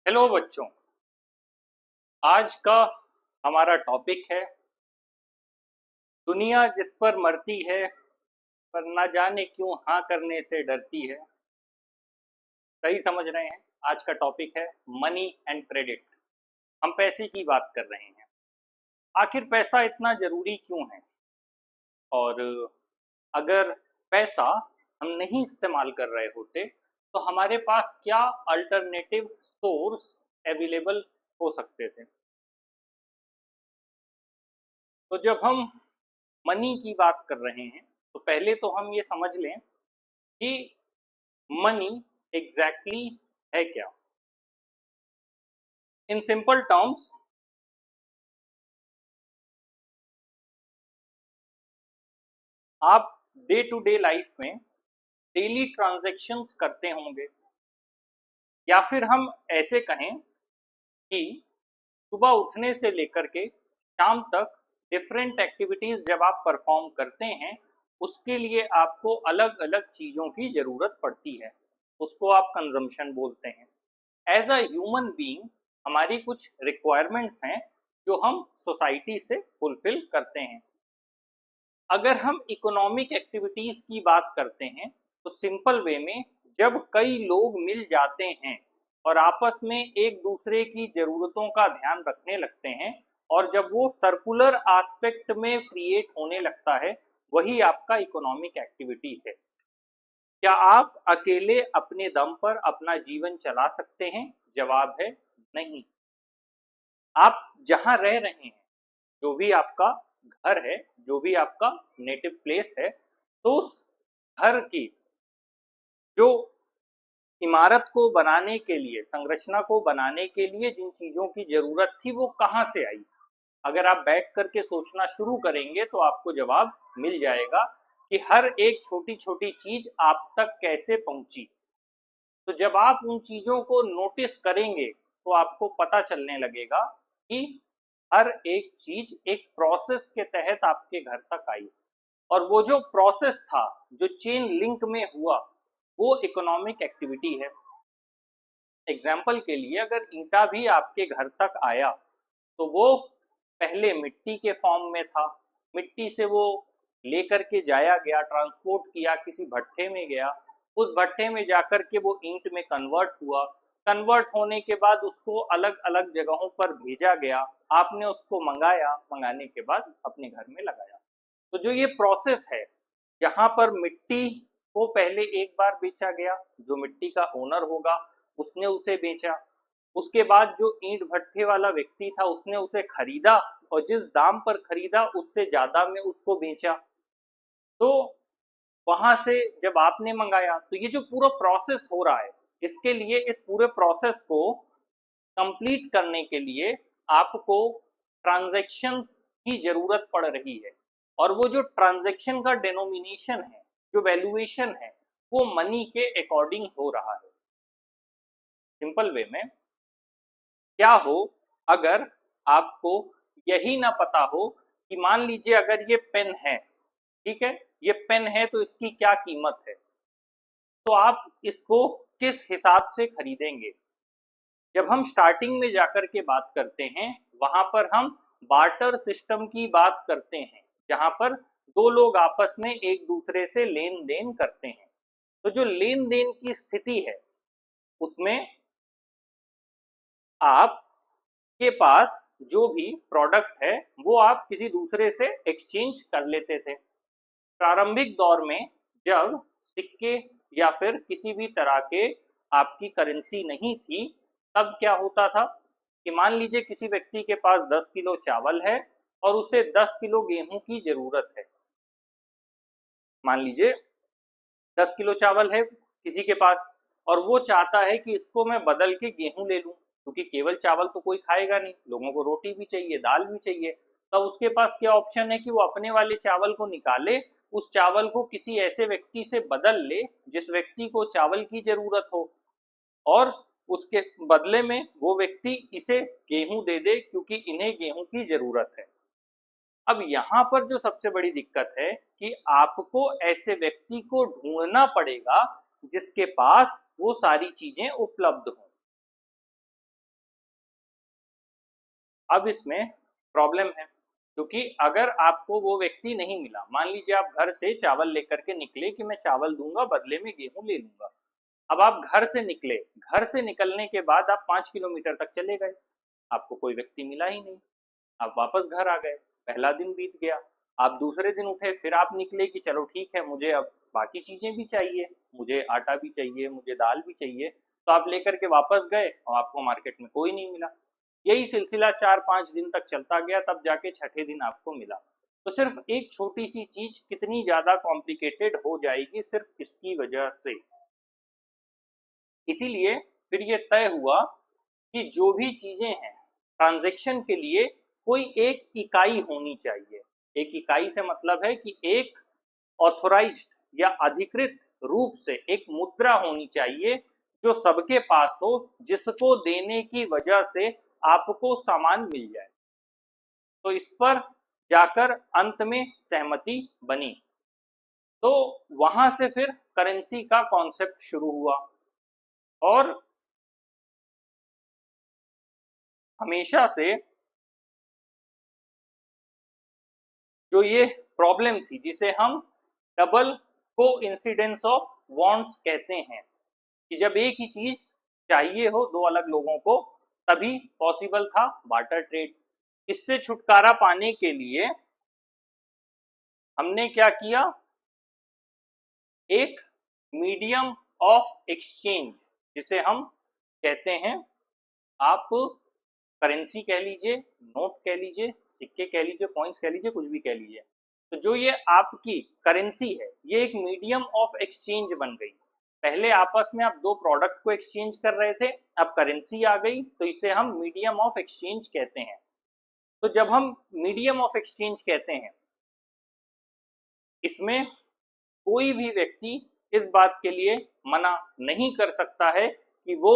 Hello बच्चों। आज का हमारा टॉपिक है दुनिया जिस पर मरती है पर ना जाने क्यों हाँ करने से डरती है। सही समझ रहे हैं। आज का टॉपिक है मनी एंड क्रेडिट। हम पैसे की बात कर रहे हैं। आखिर पैसा इतना जरूरी क्यों है, और अगर पैसा हम नहीं इस्तेमाल कर रहे होते तो हमारे पास क्या अल्टरनेटिव सोर्स अवेलेबल हो सकते थे। तो जब हम मनी की बात कर रहे हैं तो पहले तो हम ये समझ लें कि मनी एग्जैक्टली है क्या। इन सिंपल टर्म्स, आप डे टू डे लाइफ में डेली ट्रांजैक्शंस करते होंगे, या फिर हम ऐसे कहें कि सुबह उठने से लेकर के शाम तक डिफरेंट एक्टिविटीज जब आप परफॉर्म करते हैं उसके लिए आपको अलग अलग चीज़ों की ज़रूरत पड़ती है। उसको आप कंजम्पशन बोलते हैं। एज अ ह्यूमन बीइंग हमारी कुछ रिक्वायरमेंट्स हैं जो हम सोसाइटी से फुलफिल करते हैं। अगर हम इकोनॉमिक एक्टिविटीज की बात करते हैं तो सिंपल वे में जब कई लोग मिल जाते हैं और आपस में एक दूसरे की जरूरतों का ध्यान रखने लगते हैं, और जब वो सर्कुलर एस्पेक्ट में क्रिएट होने लगता है, वही आपका इकोनॉमिक एक्टिविटी है। क्या आप अकेले अपने दम पर अपना जीवन चला सकते हैं? जवाब है नहीं। आप जहां रह रहे हैं, जो भी आपका घर है, जो भी आपका नेटिव प्लेस है, तो उस घर की जो इमारत को बनाने के लिए, संरचना को बनाने के लिए जिन चीजों की जरूरत थी वो कहाँ से आई। अगर आप बैठ करके सोचना शुरू करेंगे तो आपको जवाब मिल जाएगा कि हर एक छोटी छोटी चीज आप तक कैसे पहुंची। तो जब आप उन चीजों को नोटिस करेंगे तो आपको पता चलने लगेगा कि हर एक चीज एक प्रोसेस के तहत आपके घर तक आई, और वो जो प्रोसेस था, जो चेन लिंक में हुआ, वो इकोनॉमिक एक्टिविटी है। एग्जाम्पल के लिए, अगर ईंटा भी आपके घर तक आया तो वो पहले मिट्टी के फॉर्म में था। मिट्टी से वो लेकर के जाया गया, ट्रांसपोर्ट किया, किसी भट्ठे में गया। उस भट्ठे में जाकर के वो ईंट में कन्वर्ट हुआ। कन्वर्ट होने के बाद उसको अलग अलग जगहों पर भेजा गया। आपने उसको मंगाया, मंगाने के बाद अपने घर में लगाया। तो जो ये प्रोसेस है, जहाँ पर मिट्टी को पहले एक बार बेचा गया, जो मिट्टी का ओनर होगा उसने उसे बेचा। उसके बाद जो ईंट भट्ठे वाला व्यक्ति था उसने उसे खरीदा, और जिस दाम पर खरीदा उससे ज्यादा में उसको बेचा। तो वहां से जब आपने मंगाया, तो ये जो पूरा प्रोसेस हो रहा है, इसके लिए, इस पूरे प्रोसेस को कंप्लीट करने के लिए आपको ट्रांजैक्शंस की जरूरत पड़ रही है। और वो जो ट्रांजैक्शन का डेनोमिनेशन है, जो वैल्यूएशन है, वो मनी के अकॉर्डिंग हो रहा है। सिंपल वे में क्या हो, अगर आपको यही ना पता हो कि मान लीजिए अगर ये पेन है, ठीक है, ये पेन है तो इसकी क्या कीमत है, तो आप इसको किस हिसाब से खरीदेंगे। जब हम स्टार्टिंग में जाकर के बात करते हैं, वहां पर हम बार्टर सिस्टम की बात करते हैं, जहां पर दो लोग आपस में एक दूसरे से लेन देन करते हैं। तो जो लेन देन की स्थिति है उसमें आप के पास जो भी प्रोडक्ट है वो आप किसी दूसरे से एक्सचेंज कर लेते थे। प्रारंभिक दौर में जब सिक्के या फिर किसी भी तरह के आपकी करेंसी नहीं थी, तब क्या होता था कि मान लीजिए किसी व्यक्ति के पास 10 किलो चावल है और उसे 10 किलो गेहूं की जरूरत है। मान लीजिए 10 किलो चावल है किसी के पास, और वो चाहता है कि इसको मैं बदल के गेहूं ले लूं, क्योंकि केवल चावल तो कोई खाएगा नहीं, लोगों को रोटी भी चाहिए, दाल भी चाहिए। तो उसके पास क्या ऑप्शन है कि वो अपने वाले चावल को निकाले, उस चावल को किसी ऐसे व्यक्ति से बदल ले जिस व्यक्ति को चावल की जरूरत हो, और उसके बदले में वो व्यक्ति इसे गेहूं दे दे, क्योंकि इन्हें गेहूं की जरूरत है। अब यहाँ पर जो सबसे बड़ी दिक्कत है कि आपको ऐसे व्यक्ति को ढूंढना पड़ेगा जिसके पास वो सारी चीजें उपलब्ध हों। अब इसमें प्रॉब्लम है, क्योंकि अगर आपको वो व्यक्ति नहीं मिला, मान लीजिए आप घर से चावल लेकर के निकले कि मैं चावल दूंगा बदले में गेहूं ले लूंगा। अब आप घर से निकले, घर से निकलने के बाद आप 5 किलोमीटर तक चले गए, आपको कोई व्यक्ति मिला ही नहीं, आप वापस घर आ गए, पहला दिन बीत गया। आप दूसरे दिन उठे, फिर आप निकले कि चलो ठीक है मुझे अब बाकी चीजें भी चाहिए, मुझे आटा भी चाहिए, मुझे दाल भी चाहिए, तो आप लेकर के वापस गए और आपको मार्केट में कोई नहीं मिला। यही सिलसिला 4-5 दिन तक चलता गया, तब जाके छठे दिन आपको मिला। तो सिर्फ एक छोटी सी चीज कितनी ज्यादा कॉम्प्लिकेटेड हो जाएगी सिर्फ इसकी वजह से। इसीलिए फिर ये तय हुआ कि जो भी चीजें हैं ट्रांजैक्शन के लिए कोई एक इकाई होनी चाहिए। एक इकाई से मतलब है कि एक ऑथोराइज्ड या अधिकृत रूप से एक मुद्रा होनी चाहिए जो सबके पास हो, जिसको देने की वजह से आपको सामान मिल जाए। तो इस पर जाकर अंत में सहमति बनी। तो वहां से फिर करेंसी का कॉन्सेप्ट शुरू हुआ और हमेशा से जो ये प्रॉब्लम थी जिसे हम डबल को इंसिडेंस ऑफ वांट्स कहते हैं, कि जब एक ही चीज चाहिए हो दो अलग लोगों को तभी पॉसिबल था बार्टर ट्रेड। इससे छुटकारा पाने के लिए हमने क्या किया, एक मीडियम ऑफ एक्सचेंज जिसे हम कहते हैं, आप करेंसी कह लीजिए, नोट कह लीजिए, सिक्के कह लीजिए, कॉइन्स कह लीजिए, कुछ भी कह लीजिए। तो जो ये आपकी करेंसी है ये एक मीडियम ऑफ एक्सचेंज बन गई। पहले आपस में आप दो प्रोडक्ट को एक्सचेंज कर रहे थे, अब करेंसी आ गई तो इसे हम मीडियम ऑफ एक्सचेंज कहते हैं। तो जब हम मीडियम ऑफ एक्सचेंज कहते हैं, इसमें कोई भी व्यक्ति इस बात के लिए मना नहीं कर सकता है कि वो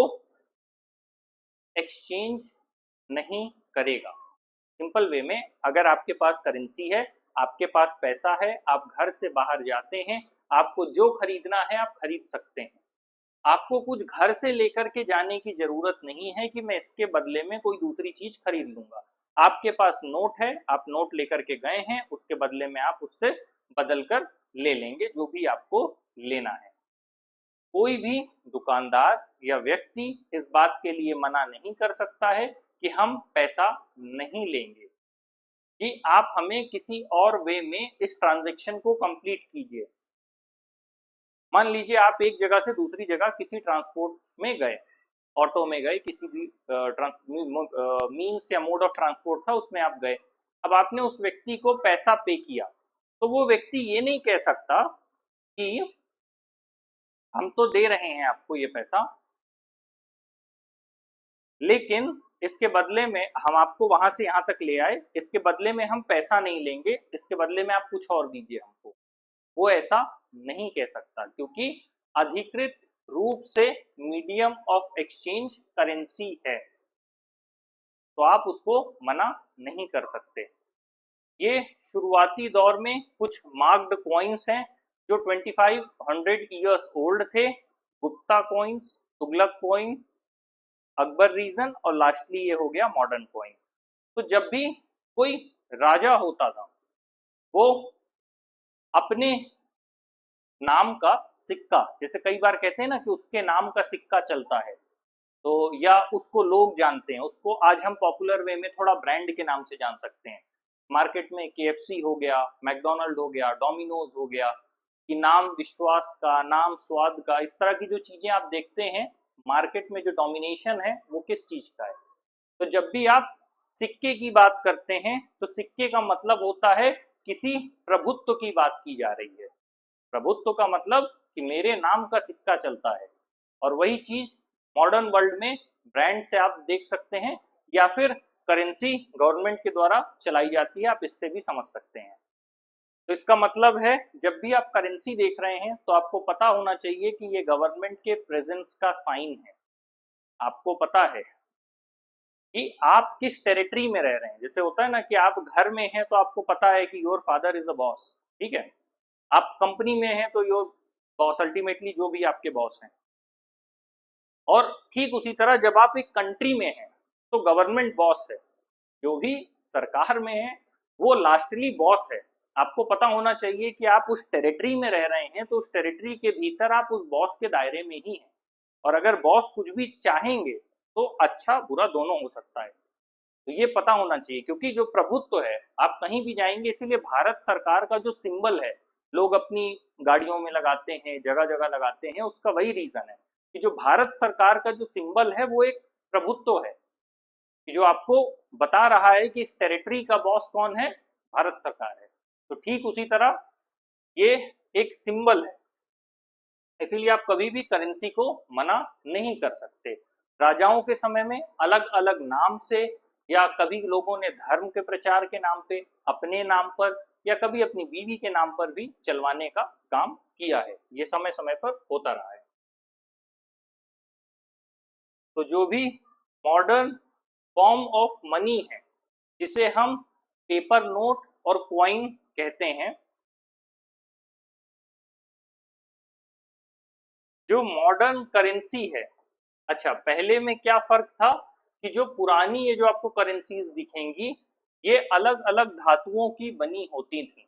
एक्सचेंज नहीं करेगा। सिंपल वे में, अगर आपके पास करेंसी है, आपके पास पैसा है, आप घर से बाहर जाते हैं, आपको जो खरीदना है आप खरीद सकते हैं। आपको कुछ घर से लेकर के जाने की जरूरत नहीं है कि मैं इसके बदले में कोई दूसरी चीज खरीद लूंगा। आपके पास नोट है, आप नोट लेकर के गए हैं, उसके बदले में आप उससे बदल कर ले लेंगे जो भी आपको लेना है। कोई भी दुकानदार या व्यक्ति इस बात के लिए मना नहीं कर सकता है कि हम पैसा नहीं लेंगे, कि आप हमें किसी और वे में इस ट्रांजैक्शन को कंप्लीट कीजिए। मान लीजिए आप एक जगह से दूसरी जगह किसी ट्रांसपोर्ट में गए, ऑटो में गए, किसी भी मीन्स या मोड ऑफ ट्रांसपोर्ट था उसमें आप गए। अब आपने उस व्यक्ति को पैसा पे किया, तो वो व्यक्ति ये नहीं कह सकता कि हम तो दे रहे हैं आपको ये पैसा, लेकिन इसके बदले में हम आपको वहां से यहां तक ले आए, इसके बदले में हम पैसा नहीं लेंगे, इसके बदले में आप कुछ और दीजिए हमको। वो ऐसा नहीं कह सकता, क्योंकि अधिकृत रूप से मीडियम ऑफ एक्सचेंज करेंसी है, तो आप उसको मना नहीं कर सकते। ये शुरुआती दौर में कुछ मार्क्ड कॉइन्स हैं जो 2500 ईयर्स ओल्ड थे, Gupta coins, Tughlaq coin, Akbar region और लास्टली ये हो गया मॉडर्न कॉइन। तो जब भी कोई राजा होता था वो अपने नाम का सिक्का, जैसे कई बार कहते हैं ना कि उसके नाम का सिक्का चलता है, तो या उसको लोग जानते हैं, उसको आज हम पॉपुलर वे में थोड़ा ब्रांड के नाम से जान सकते हैं। मार्केट में KFC हो गया, मैकडोनल्ड हो गया, डोमिनोज हो गया, कि नाम विश्वास का, नाम स्वाद का, इस तरह की जो चीजें आप देखते हैं मार्केट में, जो डोमिनेशन है वो किस चीज का है। तो जब भी आप सिक्के की बात करते हैं तो सिक्के का मतलब होता है किसी प्रभुत्व की बात की जा रही है। प्रभुत्व का मतलब कि मेरे नाम का सिक्का चलता है। और वही चीज मॉडर्न वर्ल्ड में ब्रांड से आप देख सकते हैं, या फिर करेंसी गवर्नमेंट के द्वारा चलाई जाती है, आप इससे भी समझ सकते हैं। तो इसका मतलब है जब भी आप करेंसी देख रहे हैं तो आपको पता होना चाहिए कि ये गवर्नमेंट के प्रेजेंस का साइन है। आपको पता है कि आप किस टेरिटरी में रह रहे हैं। जैसे होता है ना कि आप घर में हैं तो आपको पता है कि your father is a boss, ठीक है। आप कंपनी में हैं तो योर बॉस, अल्टीमेटली जो भी आपके बॉस हैं। और ठीक उसी तरह जब आप एक कंट्री में हैं तो गवर्नमेंट बॉस है। जो भी सरकार में है वो लास्टली बॉस है। आपको पता होना चाहिए कि आप उस टेरिटरी में रह रहे हैं तो उस टेरिटरी के भीतर आप उस बॉस के दायरे में ही हैं, और अगर बॉस कुछ भी चाहेंगे तो अच्छा बुरा दोनों हो सकता है। तो ये पता होना चाहिए, क्योंकि जो प्रभुत्व है आप कहीं भी जाएंगे, इसीलिए भारत सरकार का जो सिंबल है लोग अपनी गाड़ियों में लगाते हैं, जगह जगह लगाते हैं, उसका वही रीजन है कि जो भारत सरकार का जो सिंबल है वो एक प्रभुत्व है, कि जो आपको बता रहा है कि इस टेरिटरी का बॉस कौन है, भारत सरकार है। तो ठीक उसी तरह ये एक सिंबल है, इसीलिए आप कभी भी करेंसी को मना नहीं कर सकते। राजाओं के समय में अलग अलग नाम से, या कभी लोगों ने धर्म के प्रचार के नाम पे, अपने नाम पर, या कभी अपनी बीवी के नाम पर भी चलवाने का काम किया है। ये समय समय पर होता रहा है। तो जो भी मॉडर्न फॉर्म ऑफ मनी है, जिसे हम पेपर नोट और कॉइन कहते हैं, जो मॉडर्न करेंसी है, अच्छा पहले में क्या फर्क था कि जो पुरानी ये जो आपको करेंसीज दिखेंगी ये अलग अलग धातुओं की बनी होती थी।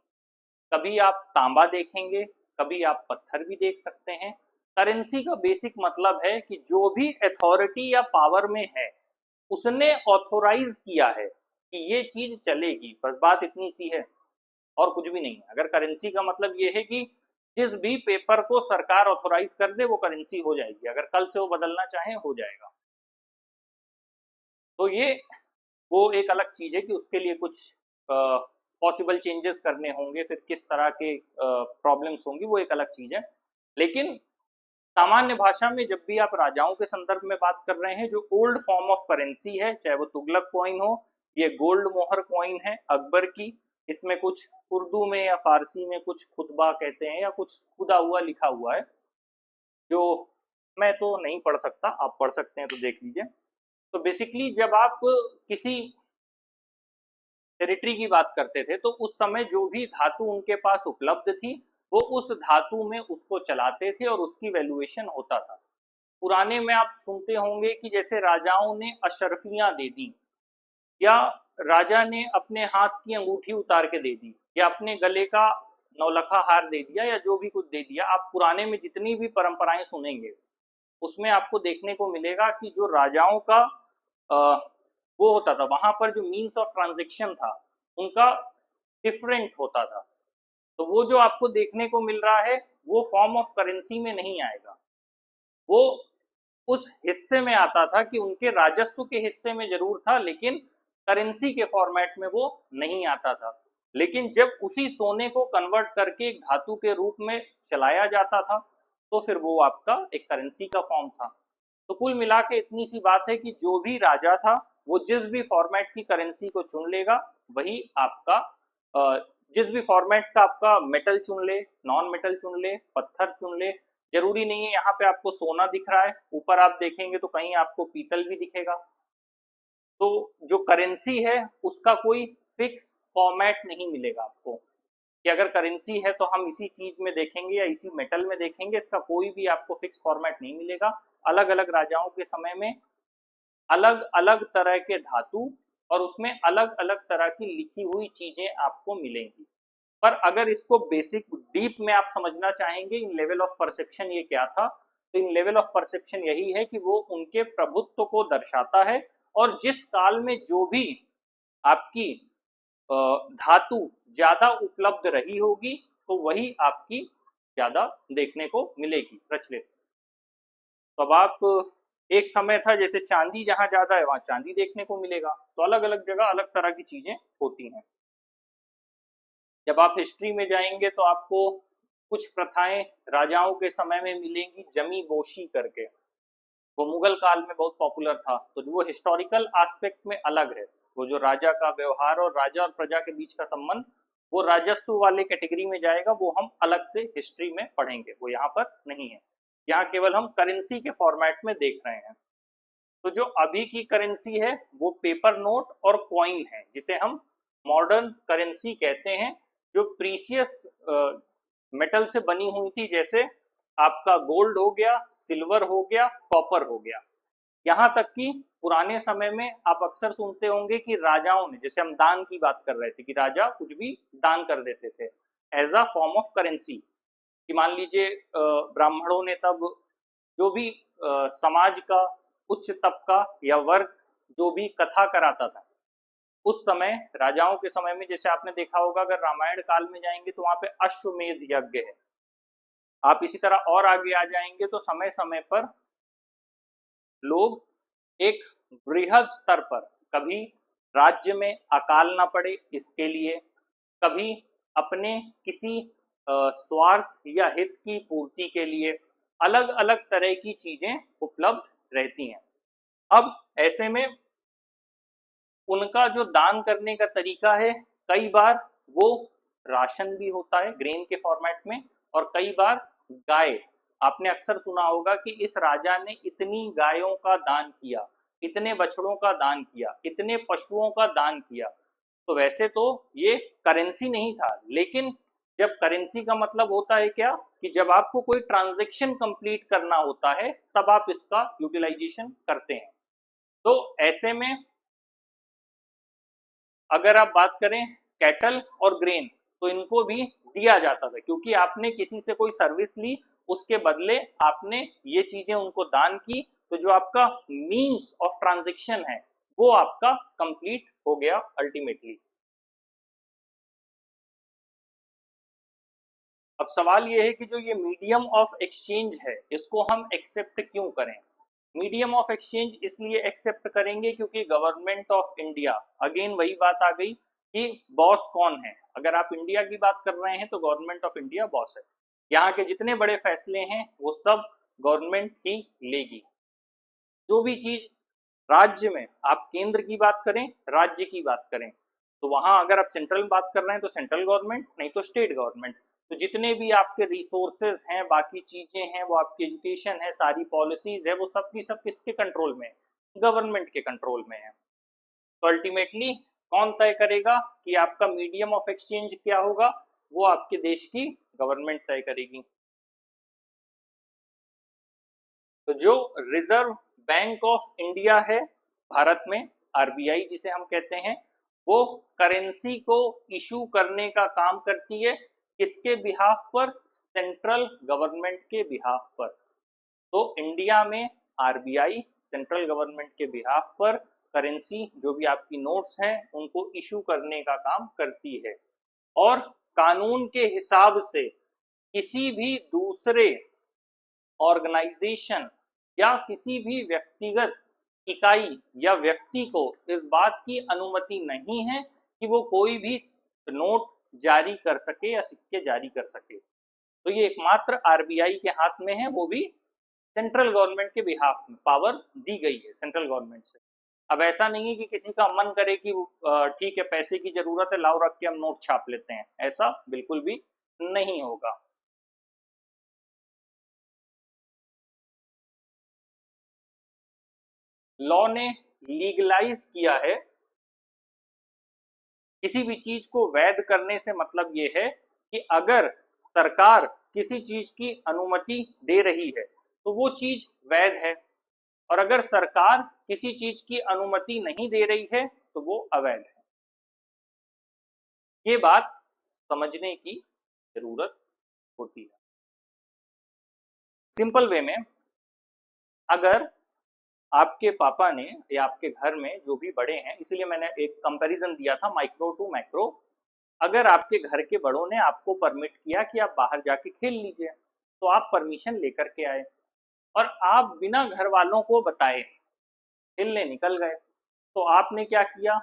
कभी आप तांबा देखेंगे, कभी आप पत्थर भी देख सकते हैं। करेंसी का बेसिक मतलब है कि जो भी अथॉरिटी या पावर में है उसने ऑथोराइज किया है कि ये चीज चलेगी, बस बात इतनी सी है और कुछ भी नहीं है। अगर करेंसी का मतलब ये है कि जिस भी पेपर को सरकार ऑथोराइज कर दे वो करेंसी हो जाएगी, अगर कल से वो बदलना चाहे हो जाएगा। तो ये वो एक अलग चीज है कि उसके लिए कुछ पॉसिबल चेंजेस करने होंगे, फिर किस तरह के प्रॉब्लम्स होंगी वो एक अलग चीज है। लेकिन सामान्य भाषा में जब भी आप राजाओं के संदर्भ में बात कर रहे हैं, जो ओल्ड फॉर्म ऑफ करेंसी है, चाहे वो तुगलक कॉइन हो, ये गोल्ड मोहर कॉइन है अकबर की, इसमें कुछ उर्दू में या फारसी में कुछ खुतबा कहते हैं या कुछ खुदा हुआ लिखा हुआ है, जो मैं तो नहीं पढ़ सकता, आप पढ़ सकते हैं तो देख लीजिए। तो बेसिकली जब आप किसी टेरिटरी की बात करते थे तो उस समय जो भी धातु उनके पास उपलब्ध थी वो उस धातु में उसको चलाते थे और उसकी वैल्यूएशन होता था। पुराने में आप सुनते होंगे कि जैसे राजाओं ने अशरफियां दे दी, या राजा ने अपने हाथ की अंगूठी उतार के दे दी, या अपने गले का नौलखा हार दे दिया, या जो भी कुछ दे दिया। आप पुराने में जितनी भी परंपराएं सुनेंगे उसमें आपको देखने को मिलेगा कि जो राजाओं का वो होता था, वहां पर जो मीन्स ऑफ ट्रांजेक्शन था उनका डिफरेंट होता था। तो वो जो आपको देखने को मिल रहा है वो फॉर्म ऑफ करेंसी में नहीं आएगा, वो उस हिस्से में आता था कि उनके राजस्व के हिस्से में जरूर था, लेकिन करेंसी के फॉर्मेट में वो नहीं आता था। लेकिन जब उसी सोने को कन्वर्ट करके एक धातु के रूप में चलाया जाता था तो फिर वो आपका एक करेंसी का फॉर्म था। तो कुल मिला के इतनी सी बात है कि जो भी राजा था वो जिस भी फॉर्मेट की करेंसी को चुन लेगा वही आपका, जिस भी फॉर्मेट का आपका मेटल चुन ले, नॉन मेटल चुन ले, पत्थर चुन ले, जरूरी नहीं है यहाँ पे आपको सोना दिख रहा है, ऊपर आप देखेंगे तो कहीं आपको पीतल भी दिखेगा। तो जो करेंसी है उसका कोई फिक्स फॉर्मेट नहीं मिलेगा आपको कि अगर करेंसी है तो हम इसी चीज में देखेंगे या इसी मेटल में देखेंगे, इसका कोई भी आपको फिक्स फॉर्मेट नहीं मिलेगा। अलग अलग राजाओं के समय में अलग अलग तरह के धातु और उसमें अलग अलग तरह की लिखी हुई चीजें आपको मिलेंगी। पर अगर इसको बेसिक डीप में आप समझना चाहेंगे इन लेवल ऑफ परसेप्शन ये क्या था, तो इन लेवल ऑफ परसेप्शन यही है कि वो उनके प्रभुत्व को दर्शाता है, और जिस काल में जो भी आपकी धातु ज्यादा उपलब्ध रही होगी तो वही आपकी ज्यादा देखने को मिलेगी प्रचलित। तो अब आप, एक समय था जैसे चांदी जहां ज्यादा है वहां चांदी देखने को मिलेगा, तो अलग अलग जगह अलग तरह की चीजें होती हैं। जब आप हिस्ट्री में जाएंगे तो आपको कुछ प्रथाएं राजाओं के समय में मिलेंगी, जमी बोशी करके, वो मुगल काल में बहुत पॉपुलर था। तो वो हिस्टोरिकल एस्पेक्ट में अलग है, वो जो राजा का व्यवहार और राजा और प्रजा के बीच का संबंध वो राजस्व वाले कैटेगरी में जाएगा, वो हम अलग से हिस्ट्री में पढ़ेंगे, वो यहाँ पर नहीं है। यहाँ केवल हम करेंसी के फॉर्मेट में देख रहे हैं। तो जो अभी की करेंसी है वो पेपर नोट और कॉइन है, जिसे हम मॉडर्न करेंसी कहते हैं, जो प्रीशियस मेटल से बनी हुई थी, जैसे आपका गोल्ड हो गया, सिल्वर हो गया, कॉपर हो गया। यहाँ तक कि पुराने समय में आप अक्सर सुनते होंगे कि राजाओं ने, जैसे हम दान की बात कर रहे थे कि राजा कुछ भी दान कर देते थे as a form of currency, कि मान लीजिए ब्राह्मणों ने तब जो भी समाज का उच्च तबका या वर्ग जो भी कथा कराता था उस समय, राजाओं के समय में, जैसे आपने देखा होगा अगर रामायण काल में जाएंगे तो वहां पे अश्वमेध यज्ञ है। आप इसी तरह और आगे आ जाएंगे तो समय समय पर लोग एक बृहद स्तर पर, कभी राज्य में अकाल ना पड़े इसके लिए, कभी अपने किसी स्वार्थ या हित की पूर्ति के लिए अलग अलग तरह की चीजें उपलब्ध रहती हैं। अब ऐसे में उनका जो दान करने का तरीका है, कई बार वो राशन भी होता है ग्रेन के फॉर्मेट में, और कई बार गाय। आपने अक्सर सुना होगा कि इस राजा ने इतनी गायों का दान किया, इतने बछड़ों का दान किया, इतने पशुओं का दान किया। तो वैसे तो ये करेंसी नहीं था, लेकिन जब करेंसी का मतलब होता है क्या, कि जब आपको कोई ट्रांजैक्शन कंप्लीट करना होता है तब आप इसका यूटिलाइजेशन करते हैं। तो ऐसे में अगर आप बात करें कैटल और ग्रेन, तो इनको भी दिया जाता था, क्योंकि आपने किसी से कोई सर्विस ली, उसके बदले आपने ये चीजें उनको दान की, तो जो आपका मीन्स ऑफ ट्रांजैक्शन है वो आपका कंप्लीट हो गया अल्टीमेटली। अब सवाल ये है कि जो ये मीडियम ऑफ एक्सचेंज है इसको हम एक्सेप्ट क्यों करें। मीडियम ऑफ एक्सचेंज इसलिए एक्सेप्ट करेंगे क्योंकि गवर्नमेंट ऑफ इंडिया, अगेन वही बात आ गई कि बॉस कौन है। अगर आप इंडिया की बात कर रहे हैं तो गवर्नमेंट ऑफ इंडिया बॉस है, यहाँ के जितने बड़े फैसले हैं वो सब गवर्नमेंट ही लेगी। जो भी चीज राज्य में, आप केंद्र की बात करें, राज्य की बात करें, तो वहां अगर आप सेंट्रल बात कर रहे हैं तो सेंट्रल गवर्नमेंट, नहीं तो स्टेट गवर्नमेंट। तो जितने भी आपके रिसोर्सेज हैं, बाकी चीजें हैं, वो आपकी एजुकेशन है, सारी पॉलिसीज है, वो सब की सब किसके कंट्रोल में है, गवर्नमेंट के कंट्रोल में है। तो अल्टीमेटली कौन तय करेगा कि आपका मीडियम ऑफ एक्सचेंज क्या होगा, वो आपके देश की गवर्नमेंट तय करेगी। तो जो रिजर्व बैंक ऑफ इंडिया है भारत में, आरबीआई जिसे हम कहते हैं, वो करेंसी को इशू करने का काम करती है, किसके बिहाफ पर, सेंट्रल गवर्नमेंट के बिहाफ पर। तो इंडिया में आरबीआई सेंट्रल गवर्नमेंट के बिहाफ पर करेंसी, जो भी आपकी नोट्स हैं, उनको इशू करने का काम करती है। और कानून के हिसाब से किसी भी दूसरे ऑर्गेनाइजेशन या किसी भी व्यक्तिगत इकाई या व्यक्ति को इस बात की अनुमति नहीं है कि वो कोई भी नोट जारी कर सके या सिक्के जारी कर सके। तो ये एकमात्र आरबीआई के हाथ में है, वो भी सेंट्रल गवर्नमेंट के बिहाफ में पावर दी गई है सेंट्रल गवर्नमेंट से। अब ऐसा नहीं है कि किसी का मन करे कि ठीक है पैसे की जरूरत है, लाओ रख के हम नोट छाप लेते हैं, ऐसा बिल्कुल भी नहीं होगा। लॉ ने लीगलाइज किया है, किसी भी चीज को वैध करने से मतलब ये है कि अगर सरकार किसी चीज की अनुमति दे रही है तो वो चीज वैध है, और अगर सरकार किसी चीज की अनुमति नहीं दे रही है तो वो अवैध है। ये बात समझने की जरूरत होती है। सिंपल वे में, अगर आपके पापा ने या आपके घर में जो भी बड़े हैं, इसलिए मैंने एक कंपैरिजन दिया था माइक्रो टू मैक्रो, अगर आपके घर के बड़ों ने आपको परमिट किया कि आप बाहर जाके खेल लीजिए, तो आप परमिशन लेकर के आए और आप बिना घर वालों को बताए खेलने निकल गए, तो आपने क्या किया,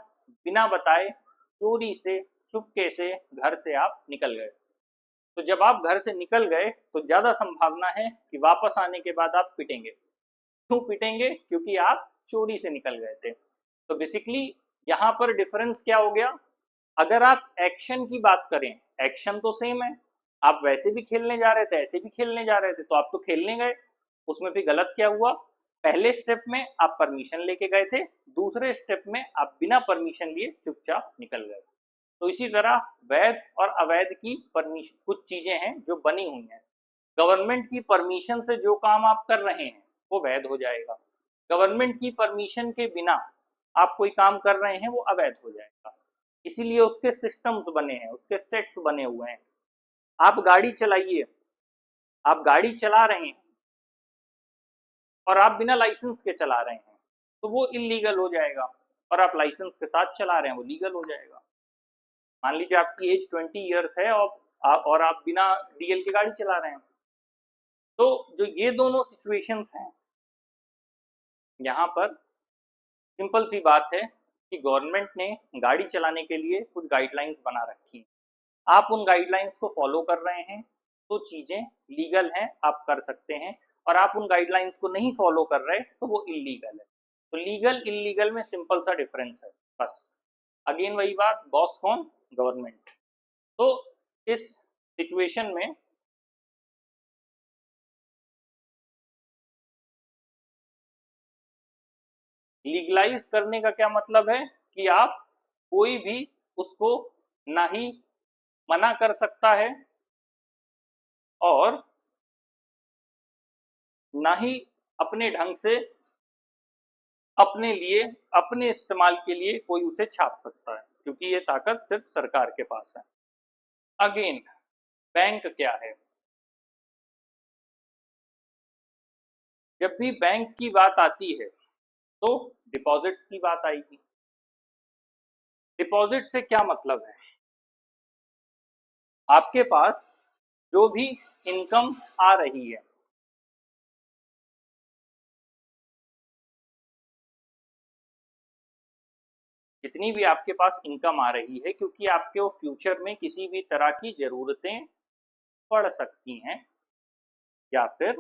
बिना बताए चोरी से, चुपके से घर से आप निकल गए। तो जब आप घर से निकल गए तो ज्यादा संभावना है कि वापस आने के बाद आप पिटेंगे। क्यों पिटेंगे, क्योंकि आप चोरी से निकल गए थे। तो बेसिकली यहाँ पर डिफरेंस क्या हो गया, अगर आप एक्शन की बात करें, एक्शन तो सेम है, आप वैसे भी खेलने जा रहे थे, ऐसे भी खेलने जा रहे थे, तो आप तो खेलने गए, उसमें भी गलत क्या हुआ, पहले स्टेप में आप परमिशन लेके गए थे, दूसरे स्टेप में आप बिना परमिशन लिए चुपचाप निकल गए। तो इसी तरह वैध और अवैध की परमिशन कुछ चीजें हैं जो बनी हुई हैं, गवर्नमेंट की परमिशन से जो काम आप कर रहे हैं वो वैध हो जाएगा, गवर्नमेंट की परमिशन के बिना आप कोई काम कर रहे हैं वो अवैध हो जाएगा। इसीलिए उसके सिस्टम्स बने हैं, उसके सेट्स बने हुए हैं। आप गाड़ी चलाइए, आप गाड़ी चला रहे हैं और आप बिना लाइसेंस के चला रहे हैं तो वो इलीगल हो जाएगा, और आप लाइसेंस के साथ चला रहे हैं वो लीगल हो जाएगा। मान लीजिए आपकी एज 20 ईयर्स है और आप बिना डीएल की गाड़ी चला रहे हैं, तो जो ये दोनों सिचुएशंस हैं, यहाँ पर सिंपल सी बात है कि गवर्नमेंट ने गाड़ी चलाने के लिए कुछ गाइडलाइंस बना रखी हैं। आप उन गाइडलाइंस को फॉलो कर रहे हैं तो चीज़ें लीगल हैं, आप कर सकते हैं, और आप उन गाइडलाइंस को नहीं फॉलो कर रहे तो वो इलीगल है। तो लीगल इलीगल में सिंपल सा डिफरेंस है बस। अगेन वही बात, बॉस कौन? गवर्नमेंट। तो इस सिचुएशन में लीगलाइज करने का क्या मतलब है कि आप कोई भी उसको ना ही मना कर सकता है और ना ही अपने ढंग से अपने लिए, अपने इस्तेमाल के लिए कोई उसे छाप सकता है, क्योंकि ये ताकत सिर्फ सरकार के पास है। अगेन, बैंक क्या है? जब भी बैंक की बात आती है तो डिपॉजिट्स की बात आएगी। डिपॉजिट से क्या मतलब है? आपके पास जो भी इनकम आ रही है, जितनी भी आपके पास इनकम आ रही है, क्योंकि आपके वो फ्यूचर में किसी भी तरह की ज़रूरतें पड़ सकती हैं या फिर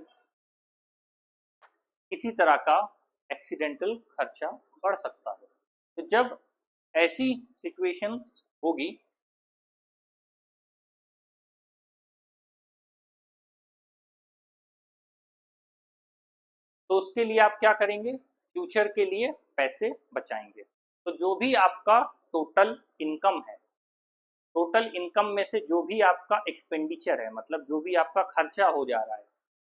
किसी तरह का एक्सीडेंटल खर्चा बढ़ सकता है। तो जब ऐसी सिचुएशंस होगी तो उसके लिए आप क्या करेंगे? फ्यूचर के लिए पैसे बचाएंगे। तो जो भी आपका टोटल इनकम है, टोटल इनकम में से जो भी आपका एक्सपेंडिचर है, मतलब जो भी आपका खर्चा हो जा रहा है,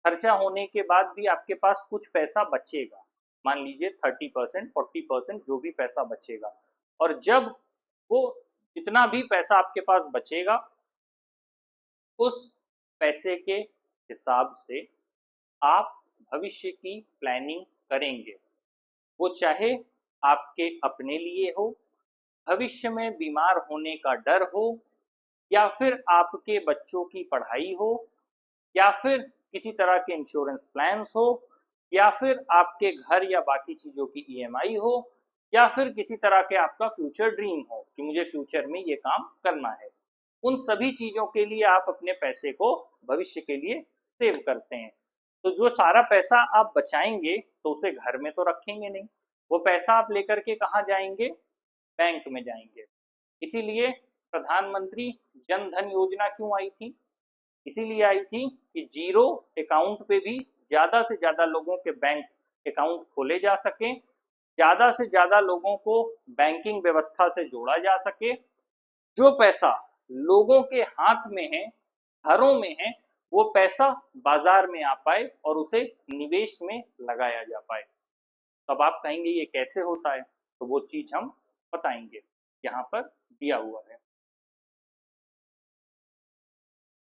खर्चा होने के बाद भी आपके पास कुछ पैसा बचेगा, मान लीजिए 30%, 40% जो भी पैसा बचेगा, और जब वो जितना भी पैसा आपके पास बचेगा उस पैसे के हिसाब से आप भविष्य की प्लानिंग करेंगे। वो चाहे आपके अपने लिए हो, भविष्य में बीमार होने का डर हो, या फिर आपके बच्चों की पढ़ाई हो, या फिर किसी तरह के इंश्योरेंस प्लान्स हो, या फिर आपके घर या बाकी चीज़ों की ईएमआई हो, या फिर किसी तरह के आपका फ्यूचर ड्रीम हो कि मुझे फ्यूचर में ये काम करना है। उन सभी चीज़ों के लिए आप अपने पैसे को भविष्य के लिए सेव करते हैं। तो जो सारा पैसा आप बचाएंगे तो उसे घर में तो रखेंगे नहीं, वो पैसा आप लेकर के कहाँ जाएंगे? बैंक में जाएंगे। इसीलिए प्रधानमंत्री जन धन योजना क्यों आई थी? इसीलिए आई थी कि जीरो अकाउंट पे भी ज़्यादा से ज़्यादा लोगों के बैंक अकाउंट खोले जा सकें, ज़्यादा से ज़्यादा लोगों को बैंकिंग व्यवस्था से जोड़ा जा सके। जो पैसा लोगों के हाथ में है, घरों में है, वो पैसा बाजार में आ पाए और उसे निवेश में लगाया जा पाए। तब आप कहेंगे ये कैसे होता है, तो वो चीज़ हम बताएंगे, यहाँ पर दिया हुआ है।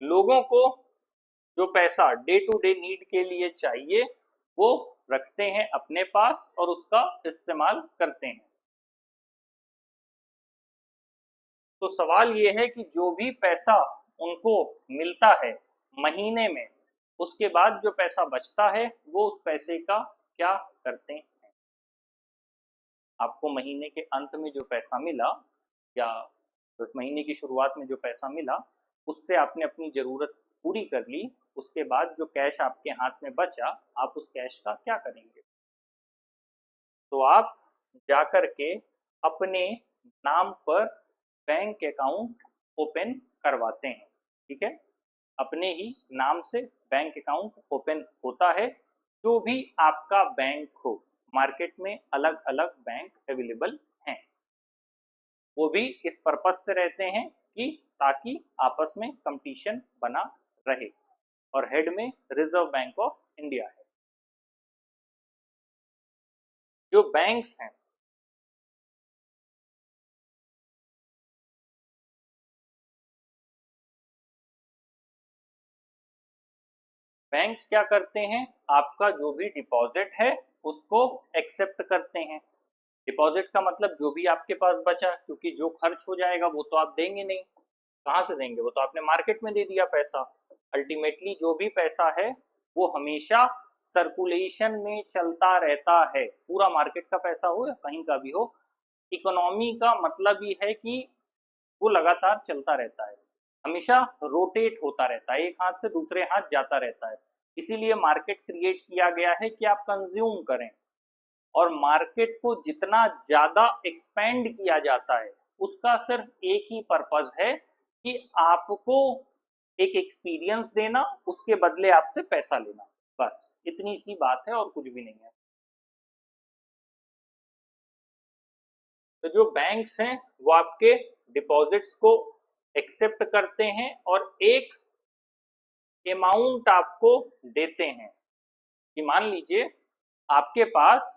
लोगों को जो पैसा डे टू डे नीड के लिए चाहिए वो रखते हैं अपने पास और उसका इस्तेमाल करते हैं। तो सवाल ये है कि जो भी पैसा उनको मिलता है महीने में, उसके बाद जो पैसा बचता है वो उस पैसे का क्या करते हैं? आपको महीने के अंत में जो पैसा मिला, या उस महीने की शुरुआत में जो पैसा मिला, उससे आपने अपनी ज़रूरत पूरी कर ली, उसके बाद जो कैश आपके हाथ में बचा, आप उस कैश का क्या करेंगे? तो आप जाकर के अपने नाम पर बैंक अकाउंट ओपन करवाते हैं। ठीक है, अपने ही नाम से बैंक अकाउंट ओपन होता है। जो भी आपका बैंक हो, मार्केट में अलग अलग बैंक अवेलेबल हैं, वो भी इस पर्पज से रहते हैं कि ताकि आपस में कंपटीशन बना रहे, और हेड में रिजर्व बैंक ऑफ इंडिया है। जो बैंक्स हैं बैंक्स क्या करते हैं, आपका जो भी डिपॉजिट है उसको एक्सेप्ट करते हैं। डिपॉजिट का मतलब जो भी आपके पास बचा, क्योंकि जो खर्च हो जाएगा वो तो आप देंगे नहीं, कहाँ से देंगे, वो तो आपने मार्केट में दे दिया पैसा। अल्टीमेटली जो भी पैसा है वो हमेशा सर्कुलेशन में चलता रहता है, पूरा मार्केट का पैसा हो या कहीं का भी हो। इकोनॉमी का मतलब ही है कि वो लगातार चलता रहता है, हमेशा रोटेट होता रहता है, एक हाथ से दूसरे हाथ जाता रहता है। इसीलिए मार्केट क्रिएट किया गया है कि आप कंज्यूम करें, और मार्केट को जितना ज्यादा एक्सपेंड किया जाता है उसका सिर्फ एक ही पर्पस है कि आपको एक एक्सपीरियंस देना, उसके बदले आपसे पैसा लेना, बस इतनी सी बात है और कुछ भी नहीं है। तो जो बैंक्स हैं वो आपके डिपॉजिट्स को एक्सेप्ट करते हैं और एक अमाउंट आपको देते हैं कि मान लीजिए आपके पास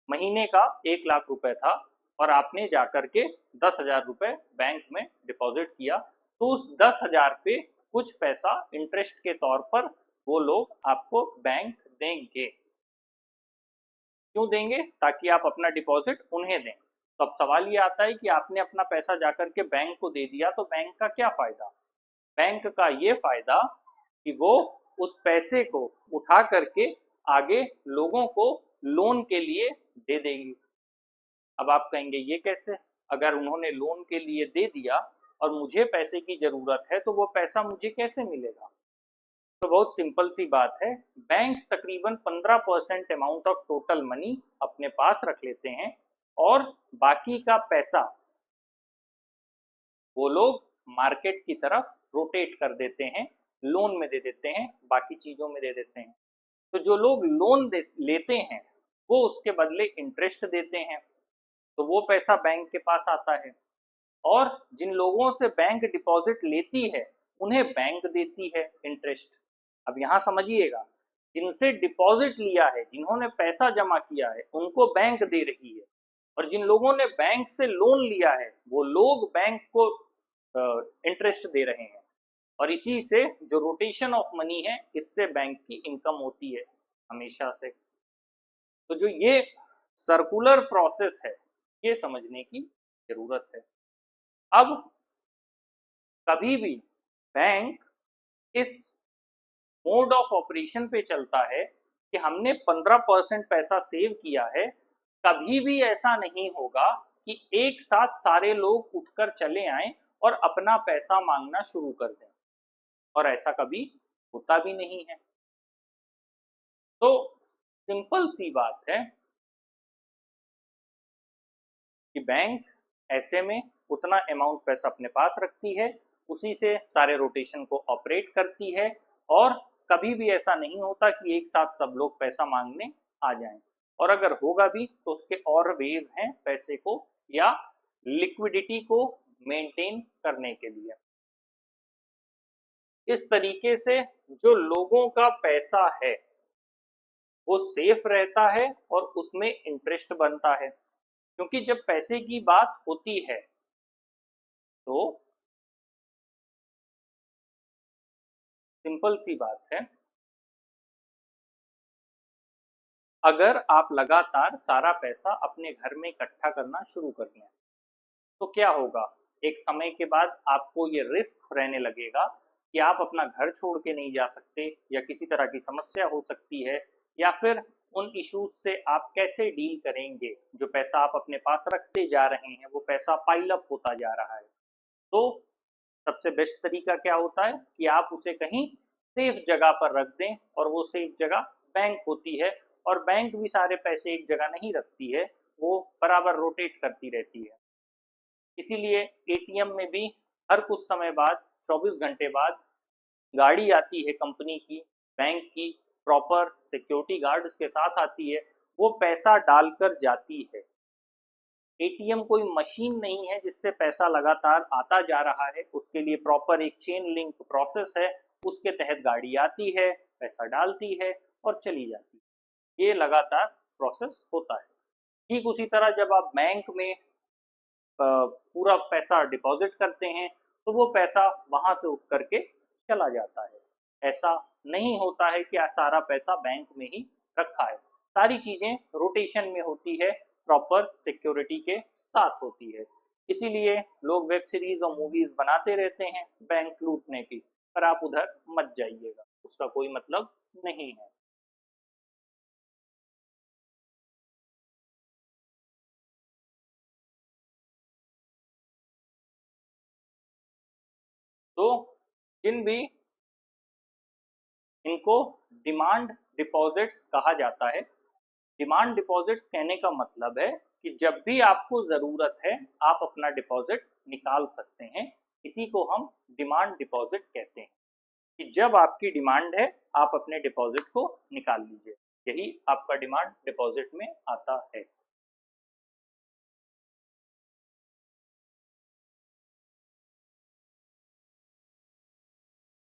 महीने का 1 लाख रुपए था और आपने जाकर के 10,000 रुपए बैंक में डिपॉजिट किया, तो उस 10,000 पे कुछ पैसा इंटरेस्ट के तौर पर वो लोग आपको बैंक देंगे। क्यों देंगे? ताकि आप अपना डिपॉजिट उन्हें दें। तो अब सवाल ये आता है कि आपने अपना पैसा जाकर के बैंक को दे दिया तो बैंक का क्या फायदा? बैंक का ये फायदा कि वो उस पैसे को उठा करके आगे लोगों को लोन के लिए दे देगी। अब आप कहेंगे ये कैसे? अगर उन्होंने लोन के लिए दे दिया और मुझे पैसे की जरूरत है तो वो पैसा मुझे कैसे मिलेगा? तो बहुत सिंपल सी बात है, बैंक तकरीबन 15% अमाउंट ऑफ टोटल मनी अपने पास रख लेते हैं और बाकी का पैसा वो लोग मार्केट की तरफ रोटेट कर देते हैं, लोन में दे देते हैं, बाकी चीजों में दे देते हैं। तो जो लोग लोन लेते हैं वो उसके बदले इंटरेस्ट देते हैं, तो वो पैसा बैंक के पास आता है। और जिन लोगों से बैंक डिपॉजिट लेती है उन्हें बैंक देती है इंटरेस्ट। अब यहां समझिएगा, जिनसे डिपॉजिट लिया है, जिन्होंने पैसा जमा किया है, उनको बैंक दे रही है, और जिन लोगों ने बैंक से लोन लिया है वो लोग बैंक को इंटरेस्ट दे रहे हैं। और इसी से जो रोटेशन ऑफ मनी है इससे बैंक की इनकम होती है हमेशा से। तो जो ये सर्कुलर प्रोसेस है ये समझने की जरूरत है। अब कभी भी बैंक इस मोड ऑफ ऑपरेशन पे चलता है कि हमने 15% पैसा सेव किया है, कभी भी ऐसा नहीं होगा कि एक साथ सारे लोग उठकर चले आएं और अपना पैसा मांगना शुरू कर दें, और ऐसा कभी होता भी नहीं है। तो सिंपल सी बात है कि बैंक ऐसे में उतना अमाउंट पैसा अपने पास रखती है, उसी से सारे रोटेशन को ऑपरेट करती है, और कभी भी ऐसा नहीं होता कि एक साथ सब लोग पैसा मांगने आ जाएं। और अगर होगा भी तो उसके और वेज हैं पैसे को या लिक्विडिटी को मेंटेन करने के लिए। इस तरीके से जो लोगों का पैसा है वो सेफ रहता है और उसमें इंटरेस्ट बनता है, क्योंकि जब पैसे की बात होती है तो सिंपल सी बात है, अगर आप लगातार सारा पैसा अपने घर में इकट्ठा करना शुरू कर दें तो क्या होगा? एक समय के बाद आपको ये रिस्क रहने लगेगा कि आप अपना घर छोड़ के नहीं जा सकते, या किसी तरह की समस्या हो सकती है, या फिर उन इश्यूज से आप कैसे डील करेंगे। जो पैसा आप अपने पास रखते जा रहे हैं वो पैसा पाइल अप होता जा रहा है। तो सबसे बेस्ट तरीका क्या होता है कि आप उसे कहीं सेफ जगह पर रख दें, और वो सेफ जगह बैंक होती है। और बैंक भी सारे पैसे एक जगह नहीं रखती है, वो बराबर रोटेट करती रहती है। इसीलिए एटीएम में भी हर कुछ समय बाद, 24 घंटे बाद गाड़ी आती है कंपनी की, बैंक की, प्रॉपर सिक्योरिटी गार्ड उसके साथ आती है, वो पैसा डालकर जाती है। एटीएम कोई मशीन नहीं है जिससे पैसा लगातार आता जा रहा है, उसके लिए प्रॉपर एक चेन लिंक प्रोसेस है, उसके तहत गाड़ी आती है, पैसा डालती है और चली जाती है। ये लगातार प्रोसेस होता है। ठीक उसी तरह जब आप बैंक में पूरा पैसा डिपॉजिट करते हैं तो वो पैसा वहां से उठ करके चला जाता है। ऐसा नहीं होता है कि सारा पैसा बैंक में ही रखा है, सारी चीजें रोटेशन में होती है, प्रॉपर सिक्योरिटी के साथ होती है। इसीलिए लोग वेब सीरीज और मूवीज बनाते रहते हैं बैंक लूटने की, पर आप उधर मत जाइएगा, उसका कोई मतलब नहीं है। तो जिन भी इनको डिमांड डिपॉजिट्स कहा जाता है। डिमांड डिपॉजिट्स कहने का मतलब है कि जब भी आपको ज़रूरत है आप अपना डिपॉजिट निकाल सकते हैं, इसी को हम डिमांड डिपॉजिट कहते हैं कि जब आपकी डिमांड है आप अपने डिपॉजिट को निकाल लीजिए, यही आपका डिमांड डिपॉजिट में आता है।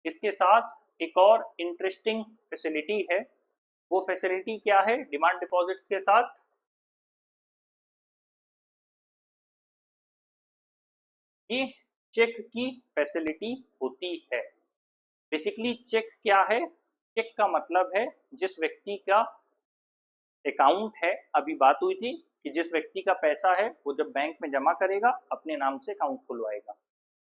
इसके साथ एक और इंटरेस्टिंग फैसिलिटी है। वो फैसिलिटी क्या है डिमांड डिपॉजिट्स के साथ? कि चेक की फैसिलिटी होती है। बेसिकली चेक क्या है? चेक का मतलब है जिस व्यक्ति का अकाउंट है, अभी बात हुई थी कि जिस व्यक्ति का पैसा है वो जब बैंक में जमा करेगा अपने नाम से अकाउंट खुलवाएगा,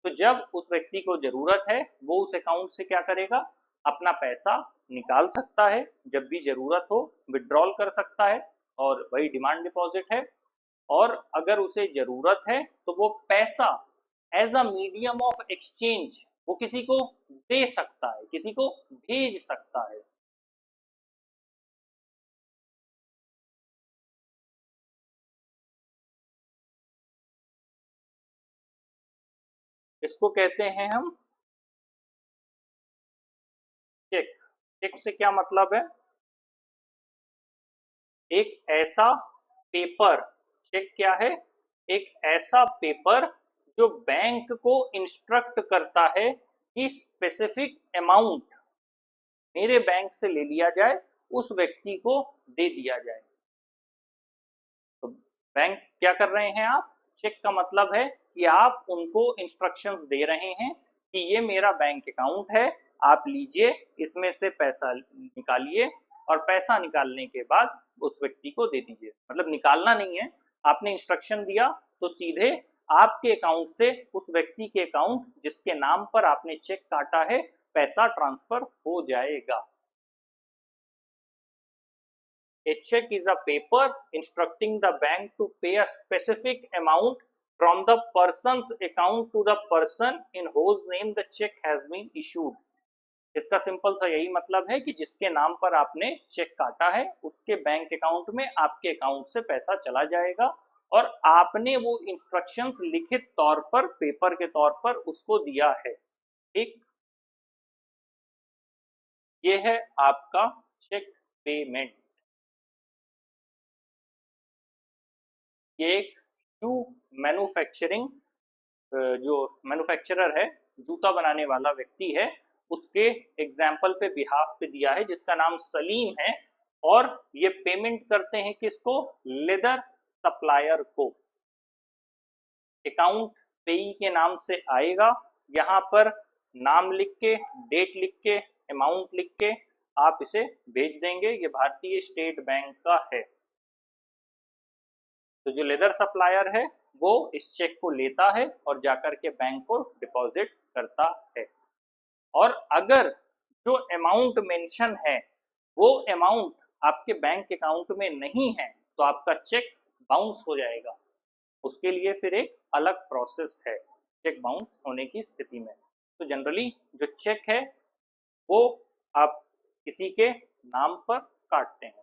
तो जब उस व्यक्ति को जरूरत है वो उस अकाउंट से क्या करेगा, अपना पैसा निकाल सकता है, जब भी जरूरत हो विड्रॉल कर सकता है, और वही डिमांड डिपॉजिट है। और अगर उसे जरूरत है तो वो पैसा as a medium of exchange वो किसी को दे सकता है, किसी को भेज सकता है। इसको कहते हैं हम चेक। चेक से क्या मतलब है? एक ऐसा पेपर, चेक क्या है? एक ऐसा पेपर जो बैंक को इंस्ट्रक्ट करता है कि स्पेसिफिक अमाउंट मेरे बैंक से ले लिया जाए, उस व्यक्ति को दे दिया जाए। तो बैंक क्या कर रहे हैं आप? चेक का मतलब है कि आप उनको इंस्ट्रक्शंस दे रहे हैं कि ये मेरा बैंक अकाउंट है, आप लीजिए, इसमें से पैसा निकालिए, और पैसा निकालने के बाद उस व्यक्ति को दे दीजिए। मतलब निकालना नहीं है, आपने इंस्ट्रक्शन दिया तो सीधे आपके अकाउंट से उस व्यक्ति के अकाउंट जिसके नाम पर आपने चेक काटा है पैसा ट्रांसफर हो जाएगा। A check is a paper instructing the bank to pay a specific amount from the person's account to the person in whose name the check has been issued। इसका सिंपल सा यही मतलब है कि जिसके नाम पर आपने चेक काटा है उसके बैंक अकाउंट में आपके अकाउंट से पैसा चला जाएगा, और आपने वो इंस्ट्रक्शंस लिखित तौर पर पेपर के तौर पर उसको दिया है। ठीक, ये है आपका चेक पेमेंट। ये एक शू मैन्युफैक्चरिंग, जो मैन्युफैक्चरर है, जूता बनाने वाला व्यक्ति है, उसके एग्जाम्पल पे बिहाफ पे दिया है जिसका नाम सलीम है, और ये पेमेंट करते हैं किसको? लेदर सप्लायर को। अकाउंट पेई के नाम से आएगा, यहाँ पर नाम लिख के, डेट लिख के, अमाउंट लिख के आप इसे भेज देंगे। ये भारतीय स्टेट बैंक का है। तो जो लेदर सप्लायर है वो इस चेक को लेता है और जाकर के बैंक को डिपॉजिट करता है, और अगर जो अमाउंट मेंशन है वो अमाउंट आपके बैंक अकाउंट में नहीं है तो आपका चेक बाउंस हो जाएगा। उसके लिए फिर एक अलग प्रोसेस है चेक बाउंस होने की स्थिति में। तो जनरली जो चेक है वो आप किसी के नाम पर काटते हैं।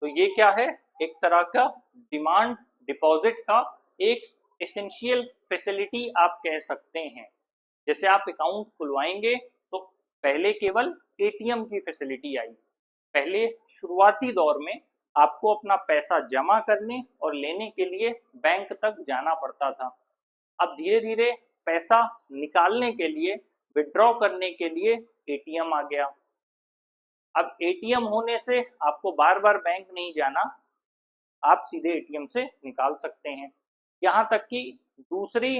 तो ये क्या है? एक तरह का डिमांड डिपॉजिट का एक एसेंशियल फैसिलिटी आप कह सकते हैं। जैसे आप अकाउंट खुलवाएंगे तो पहले केवल एटीएम की फैसिलिटी आई। पहले शुरुआती दौर में आपको अपना पैसा जमा करने और लेने के लिए बैंक तक जाना पड़ता था। अब धीरे धीरे पैसा निकालने के लिए, विड्रॉ करने के लिए एटीएम आ गया। अब एटीएम होने से आपको बार बार बैंक नहीं जाना, आप सीधे एटीएम से निकाल सकते हैं। यहाँ तक कि दूसरी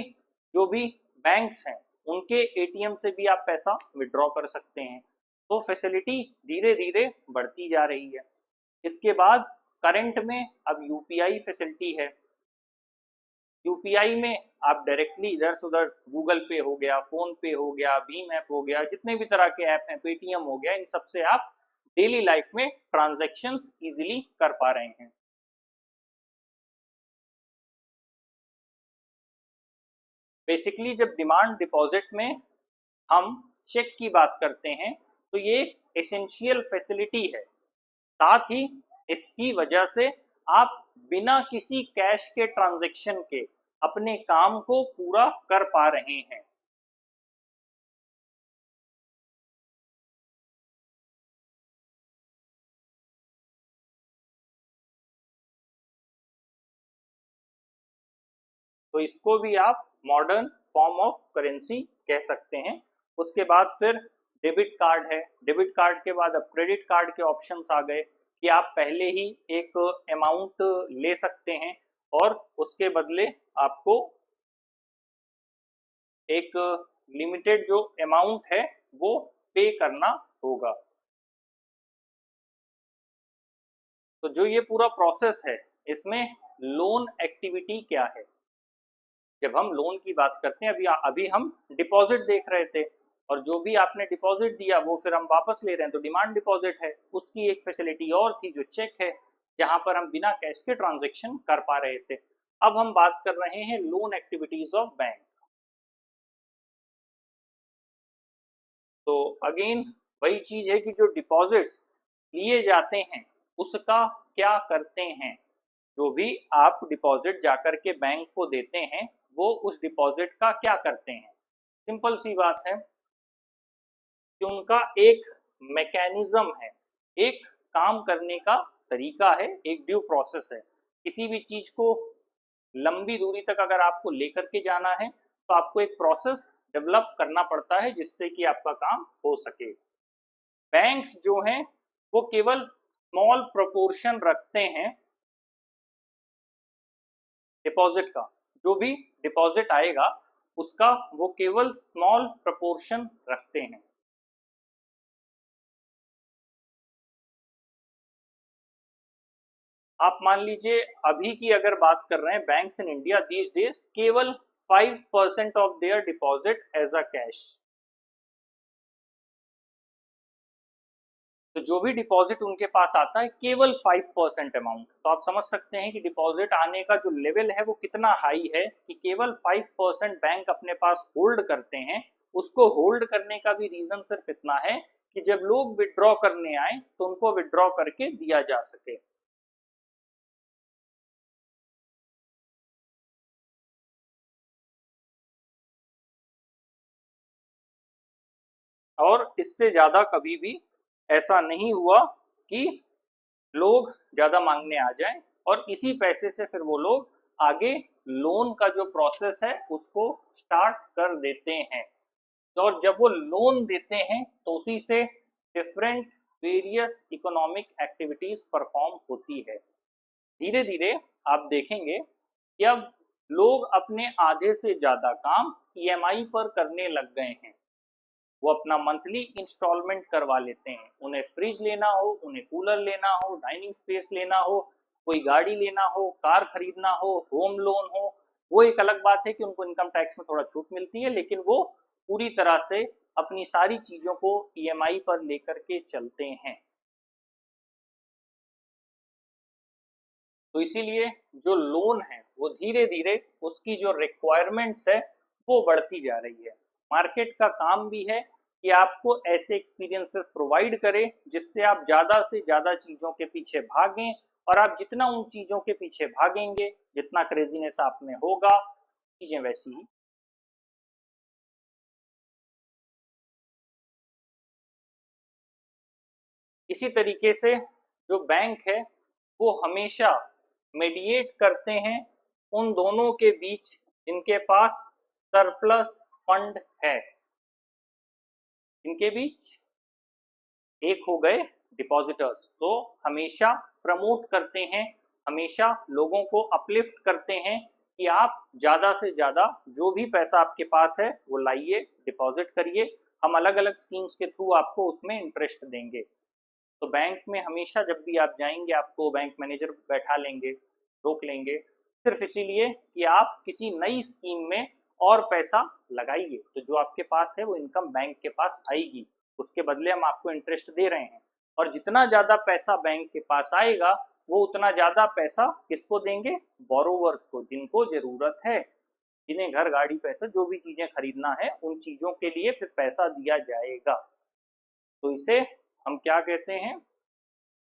जो भी बैंक्स हैं उनके एटीएम से भी आप पैसा विड्रॉ कर सकते हैं। तो फैसिलिटी धीरे धीरे बढ़ती जा रही है। इसके बाद करंट में अब यूपीआई फैसिलिटी है। यूपीआई में आप डायरेक्टली इधर से उधर गूगल पे हो गया, फोन पे हो गया, भीम ऐप हो गया, जितने भी तरह के ऐप हैं, पेटीएम हो गया, इन सब से आप डेली लाइफ में ट्रांजैक्शंस इजीली कर पा रहे हैं। बेसिकली जब डिमांड डिपॉजिट में हम चेक की बात करते हैं तो ये एसेंशियल फैसिलिटी है। साथ ही इसकी वजह से आप बिना किसी कैश के ट्रांजैक्शन के अपने काम को पूरा कर पा रहे हैं। तो इसको भी आप मॉडर्न फॉर्म ऑफ करेंसी कह सकते हैं। उसके बाद फिर डेबिट कार्ड है। डेबिट कार्ड के बाद अब क्रेडिट कार्ड के ऑप्शंस आ गए कि आप पहले ही एक अमाउंट ले सकते हैं और उसके बदले आपको एक लिमिटेड जो अमाउंट है वो पे करना होगा। तो जो ये पूरा प्रोसेस है, इसमें लोन एक्टिविटी क्या है? जब हम लोन की बात करते हैं, अभी हम डिपॉजिट देख रहे थे, और जो भी आपने डिपॉजिट दिया वो फिर हम वापस ले रहे हैं, तो डिमांड डिपॉजिट है। उसकी एक फैसिलिटी और थी जो चेक है, जहां पर हम बिना कैश के ट्रांजैक्शन कर पा रहे थे। अब हम बात कर रहे हैं लोन एक्टिविटीज ऑफ बैंक। तो अगेन वही चीज है कि जो डिपॉजिट्स लिए जाते हैं उसका क्या करते हैं। जो भी आप डिपॉजिट जाकर के बैंक को देते हैं वो उस डिपॉजिट का क्या करते हैं। सिंपल सी बात है कि उनका एक मैकेनिज्म है, एक काम करने का तरीका है, एक ड्यू प्रोसेस है। किसी भी चीज को लंबी दूरी तक अगर आपको लेकर के जाना है तो आपको एक प्रोसेस डेवलप करना पड़ता है जिससे कि आपका काम हो सके। बैंक्स जो हैं वो केवल स्मॉल प्रोपोर्शन रखते हैं डिपॉजिट का। जो भी डिपॉजिट आएगा उसका वो केवल स्मॉल प्रोपोर्शन रखते हैं। आप मान लीजिए अभी की अगर बात कर रहे हैं, banks in India these days केवल 5% of their deposit as a cash. तो जो भी डिपॉजिट उनके पास आता है केवल 5% अमाउंट। तो आप समझ सकते हैं कि डिपॉजिट आने का जो लेवल है वो कितना हाई है कि केवल 5% बैंक अपने पास होल्ड करते हैं। उसको होल्ड करने का भी रीजन सिर्फ इतना है कि जब लोग विड्रॉ करने आए तो उनको विड्रॉ करके दिया जा सके। और इससे ज्यादा कभी भी ऐसा नहीं हुआ कि लोग ज्यादा मांगने आ जाएं और इसी पैसे से फिर वो लोग आगे लोन का जो प्रोसेस है उसको स्टार्ट कर देते हैं। और जब वो लोन देते हैं तो उसी से different various economic activities perform होती है। धीरे धीरे आप देखेंगे कि अब लोग अपने आधे से ज्यादा काम ईएमआई पर करने लग गए हैं। वो अपना मंथली इंस्टॉलमेंट करवा लेते हैं। उन्हें फ्रिज लेना हो, उन्हें कूलर लेना हो, डाइनिंग स्पेस लेना हो, कोई गाड़ी लेना हो, कार खरीदना हो, होम लोन हो, वो एक अलग बात है कि उनको इनकम टैक्स में थोड़ा छूट मिलती है, लेकिन वो पूरी तरह से अपनी सारी चीजों को ईएमआई पर लेकर के चलते हैं। तो इसीलिए जो लोन है वो धीरे धीरे उसकी जो रिक्वायरमेंट्स है वो बढ़ती जा रही है। मार्केट का काम भी है कि आपको ऐसे एक्सपीरियंसेस प्रोवाइड करे जिससे आप ज़्यादा से ज़्यादा चीज़ों के पीछे भागें, और आप जितना उन चीज़ों के पीछे भागेंगे, जितना क्रेजीनेस आप में होगा, चीज़ें वैसी ही। इसी तरीके से जो बैंक है वो हमेशा मीडिएट करते हैं उन दोनों के बीच जिनके पास सरप्लस फंड है, इनके बीच एक हो गए डिपॉजिटर्स। तो हमेशा प्रमोट करते हैं, हमेशा लोगों को अपलिफ्ट करते हैं कि आप ज़्यादा से ज़्यादा जो भी पैसा आपके पास है वो लाइए, डिपॉजिट करिए, हम अलग अलग स्कीम्स के थ्रू आपको उसमें इंटरेस्ट देंगे। तो बैंक में हमेशा जब भी आप जाएंगे आपको बैंक मैनेजर बैठा लेंगे, रोक लेंगे, सिर्फ इसीलिए कि आप किसी नई स्कीम में और पैसा लगाइए, तो जो आपके पास है वो इनकम बैंक के पास आएगी, उसके बदले हम आपको इंटरेस्ट दे रहे हैं। और जितना ज़्यादा पैसा बैंक के पास आएगा वो उतना ज़्यादा पैसा किसको देंगे? बोरोवर्स को, जिनको ज़रूरत है, जिन्हें घर गाड़ी पैसा जो भी चीज़ें खरीदना है उन चीज़ों के लिए फिर पैसा दिया जाएगा। तो इसे हम क्या कहते हैं?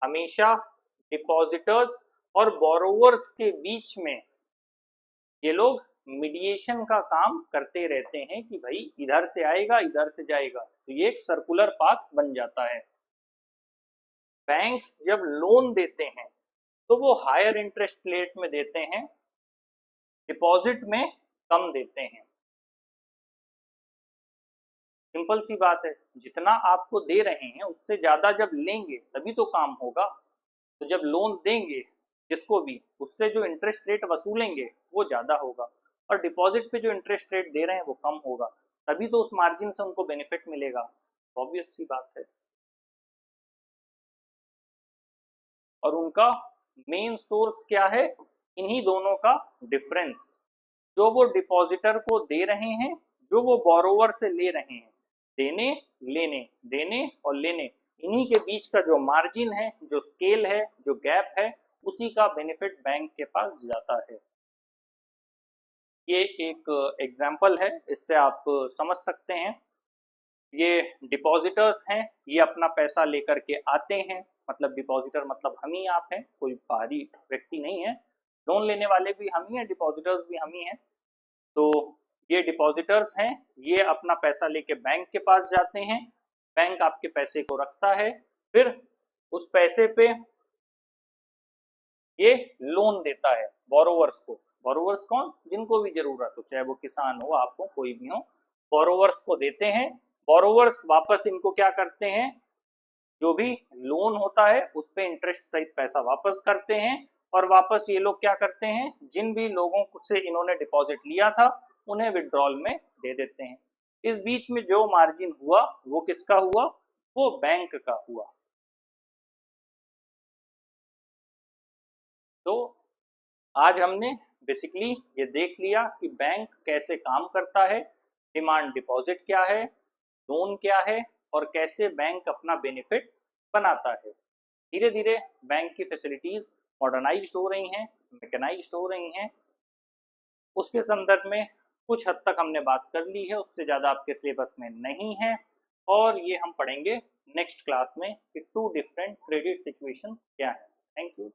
हमेशा डिपॉजिटर्स और बोरोवर्स के बीच में ये लोग मीडिएशन का काम करते रहते हैं कि भाई इधर से आएगा इधर से जाएगा, तो ये एक सर्कुलर पाथ बन जाता है। बैंक्स जब लोन देते हैं तो वो हायर इंटरेस्ट रेट में देते हैं, डिपॉजिट में कम देते हैं। सिंपल सी बात है, जितना आपको दे रहे हैं उससे ज्यादा जब लेंगे तभी तो काम होगा। तो जब लोन देंगे जिसको भी, उससे जो इंटरेस्ट रेट वसूलेंगे वो ज्यादा होगा, और डिपॉजिट पे जो इंटरेस्ट रेट दे रहे हैं वो कम होगा, तभी तो उस मार्जिन से उनको बेनिफिट मिलेगा। ऑब्वियस सी बात है। और उनका मेन सोर्स क्या है? इन्हीं दोनों का डिफरेंस, जो वो डिपॉजिटर को दे रहे हैं, जो वो बोरोवर से ले रहे हैं, देने लेने, देने और लेने, इन्हीं के बीच का जो मार्जिन है, जो स्केल है, जो गैप है, उसी का बेनिफिट बैंक के पास जाता है। ये एक एग्जाम्पल है, इससे आप समझ सकते हैं। ये डिपॉजिटर्स हैं, ये अपना पैसा लेकर के आते हैं, मतलब डिपॉजिटर मतलब हम ही आप हैं, कोई बाहरी व्यक्ति नहीं है। लोन लेने वाले भी हम ही हैं, डिपॉजिटर्स भी हम ही हैं। तो ये डिपॉजिटर्स हैं, ये अपना पैसा लेके बैंक के पास जाते हैं, बैंक आपके पैसे को रखता है, फिर उस पैसे पे ये लोन देता है बोरोवर्स को। बोरोवर्स कौन? जिनको भी जरूरत हो, चाहे वो किसान हो, आप हो, कोई भी हो, बोरोवर्स को देते हैं। बोरोवर्स वापस इनको क्या करते हैं? जो भी लोन होता है उस पे इंटरेस्ट सहित पैसा वापस करते हैं, और वापस ये लोग क्या करते हैं? जिन भी लोगों से इन्होंने डिपॉजिट लिया था उन्हें विड्रॉल में दे देते हैं। इस बीच में जो मार्जिन हुआ वो किसका हुआ? वो बैंक का हुआ। तो आज हमने बेसिकली ये देख लिया कि बैंक कैसे काम करता है, डिमांड डिपॉजिट क्या है, लोन क्या है, और कैसे बैंक अपना बेनिफिट बनाता है। धीरे धीरे बैंक की फैसिलिटीज मॉडर्नाइज्ड हो रही हैं, मैकेनाइज्ड हो रही हैं। उसके संदर्भ में कुछ हद तक हमने बात कर ली है, उससे ज़्यादा आपके सिलेबस में नहीं है, और ये हम पढ़ेंगे नेक्स्ट क्लास में कि टू डिफरेंट क्रेडिट सिचुएशंस क्या है। Thank you.